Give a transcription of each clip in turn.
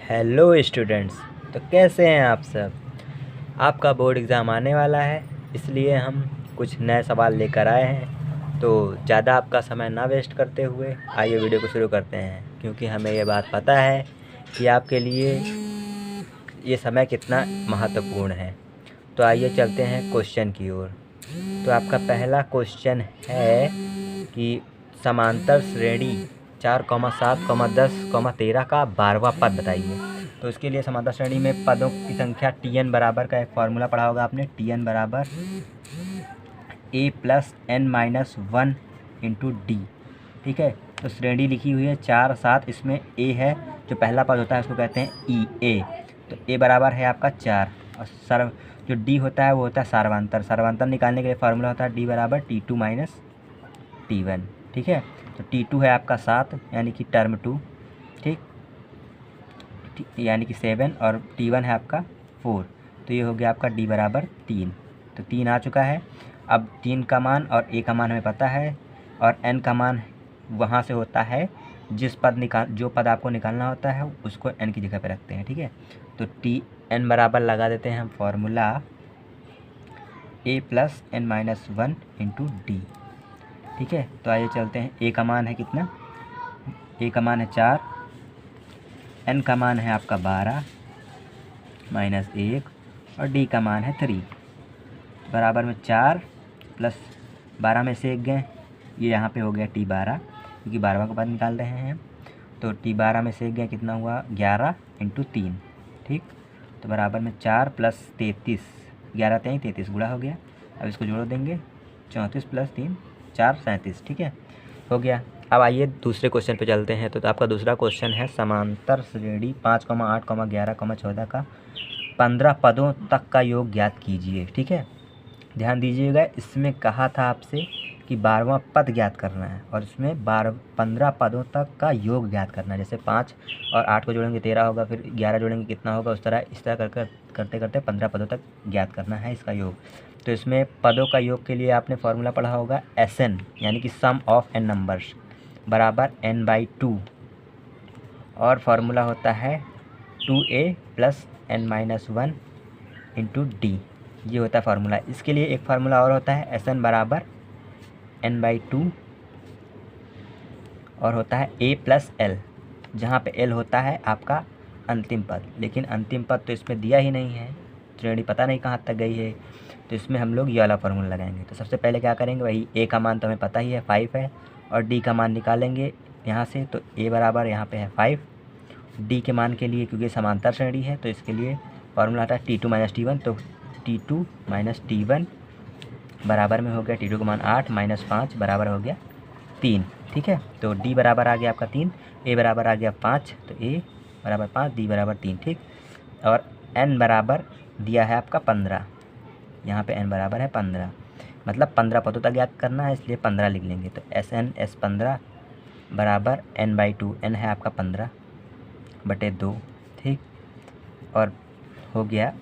Hello students. तो कैसे हैं आप सब। आपका बोर्ड एग्ज़ाम आने वाला है, इसलिए हम कुछ नए सवाल लेकर आए हैं। तो ज़्यादा आपका समय ना वेस्ट करते हुए आइए वीडियो को शुरू करते हैं, क्योंकि हमें ये बात पता है कि आपके लिए ये समय कितना महत्वपूर्ण है। तो आइए चलते हैं क्वेश्चन की ओर। तो आपका पहला क्वेश्चन है कि समांतर श्रेणी 4,7,10,13 का 12वां पद बताइए। तो इसके लिए समांतर श्रेणी में पदों की संख्या Tn बराबर का एक फार्मूला पढ़ा होगा आपने। Tn बराबर a+n-1 इंटू डी। ठीक है, तो श्रेणी लिखी हुई है 4 7, इसमें a है, जो पहला पद होता है उसको कहते हैं ई ए। तो a बराबर है आपका 4 और जो d होता है वो होता है सार्वंतर। सार्वंतर निकालने के लिए फार्मूला होता है d बराबर T2 माइनस T1। ठीक है, तो T2 है आपका 7 यानी कि टर्म 2, ठीक, यानी कि 7, और T1 है आपका 4। तो ये हो गया आपका d बराबर 3। तो 3 आ चुका है। अब 3 का मान और a का मान हमें पता है, और n का मान वहाँ से होता है जो पद आपको निकालना होता है उसको n की जगह पे रखते हैं। ठीक है, तो Tn बराबर लगा देते हैं हम फॉर्मूला a+n-1 इंटू डी। ठीक है, तो आइए चलते हैं। a का मान है कितना, a का मान है 4, n का मान है आपका 12 माइनस 1 और d का मान है 3 बराबर में 4 प्लस 12 में से 1 गए, ये यहाँ पे हो गया T12 क्योंकि 12वां का पद निकाल रहे हैं। तो T12 में से 1 गया, कितना हुआ 11 इंटू 3। ठीक, तो बराबर में 4 प्लस 33, 11 3 33 गुणा हो गया। अब इसको जोड़ देंगे, 34 प्लस 3 4 37। ठीक है, हो गया। अब आइए दूसरे क्वेश्चन पे चलते हैं। तो आपका दूसरा क्वेश्चन है समांतर श्रेणी 5,8, 11, 14 का 15 पदों तक का योग ज्ञात कीजिए। ठीक है, ध्यान दीजिएगा, इसमें कहा था आपसे कि 12वां पद ज्ञात करना है और इसमें 15 पदों तक का योग ज्ञात करना है। जैसे 5 और 8 को जोड़ेंगे 13 होगा, फिर 11 जोड़ेंगे कितना होगा, इस तरह करते करते 15 पदों तक ज्ञात करना है इसका योग। तो इसमें पदों का योग के लिए आपने फार्मूला पढ़ा होगा Sn, यानी कि सम ऑफ n नंबर्स बराबर n/2, और फार्मूला होता है 2a+n-1 इंटू डी। ये होता है फार्मूला। इसके लिए एक फार्मूला और होता है Sn बराबर n/2 और होता है a+l, जहाँ पे l होता है आपका अंतिम पद। लेकिन अंतिम पद तो इसमें दिया ही नहीं है, श्रेणी पता नहीं कहाँ तक गई है, तो इसमें हम लोग ये वाला फार्मूला लगाएंगे। तो सबसे पहले क्या करेंगे, वही a का मान तो हमें पता ही है 5 है, और d का मान निकालेंगे यहाँ से। तो a बराबर यहाँ पे है 5, d के मान के लिए क्योंकि समांतर श्रेणी है तो इसके लिए फार्मूला आता है T2 माइनस T1। तो T2 माइनस T1 बराबर में हो गया T2 का मान 8 माइनस 5 बराबर हो गया 3। ठीक है, तो D बराबर आ गया आपका 3, A बराबर आ गया 5, तो A बराबर 5, D बराबर 3। ठीक, और N बराबर दिया है आपका 15, यहाँ पे N बराबर है 15, मतलब 15 पदों तक ज्ञात करना है, इसलिए 15 लिख लेंगे। तो S15 बराबर n/2, n है आपका 15/2। ठीक, और हो गया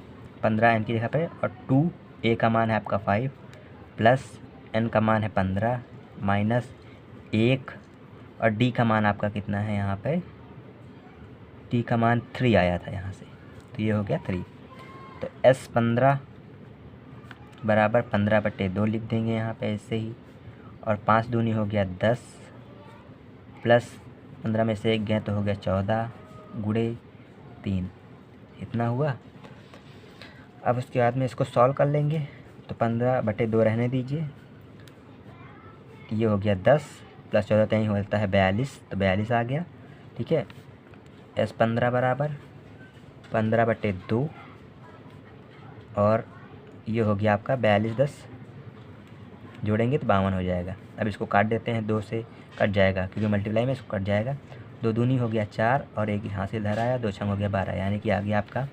15 n की जगह पे, और 2a का मान है आपका 5 प्लस n का मान है 15 माइनस 1, और d का मान आपका कितना है, यहाँ पे d का मान 3 आया था यहाँ से, तो ये हो गया 3। तो S15 बराबर 15/2 लिख देंगे यहाँ पे ऐसे ही, और 5 दूनी हो गया 10 प्लस 15 में से 1 गए तो हो गया 14 गुणे 3, इतना हुआ। अब उसके बाद में इसको सॉल्व कर लेंगे, तो 15/2 रहने दीजिए, ये हो गया 10 प्लस 14 यहीं होता है 42, तो 42 आ गया। ठीक है, S15 बराबर 15/2 और ये हो गया आपका 42, 10 जोड़ेंगे तो 52 हो जाएगा। अब इसको काट देते हैं, 2 से कट जाएगा क्योंकि मल्टीप्लाई में इसको कट जाएगा। 2 दूनी हो गया 4 और 1 यहाँ से इधर आया, 2 छंग हो गया 12, यानी कि आ गया आपका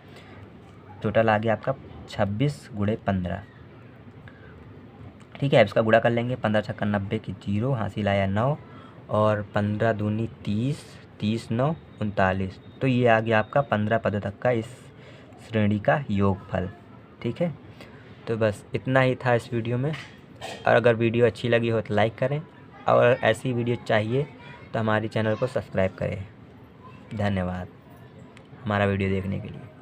टोटल आ गया आपका 26 गुणे 15। ठीक है, अब इसका गुणा कर लेंगे, 15 छक्का 90 की 0, हासिल आया 9, और 15 दूनी 30, 30 9 39। तो ये आ गया आपका 15 पदों तक का इस श्रेणी का योगफल। ठीक है, तो बस इतना ही था इस वीडियो में, और अगर वीडियो अच्छी लगी हो तो लाइक करें, और ऐसी वीडियो चाहिए तो हमारे चैनल को सब्सक्राइब करें। धन्यवाद। हमारा वीडियो देखने के लिए।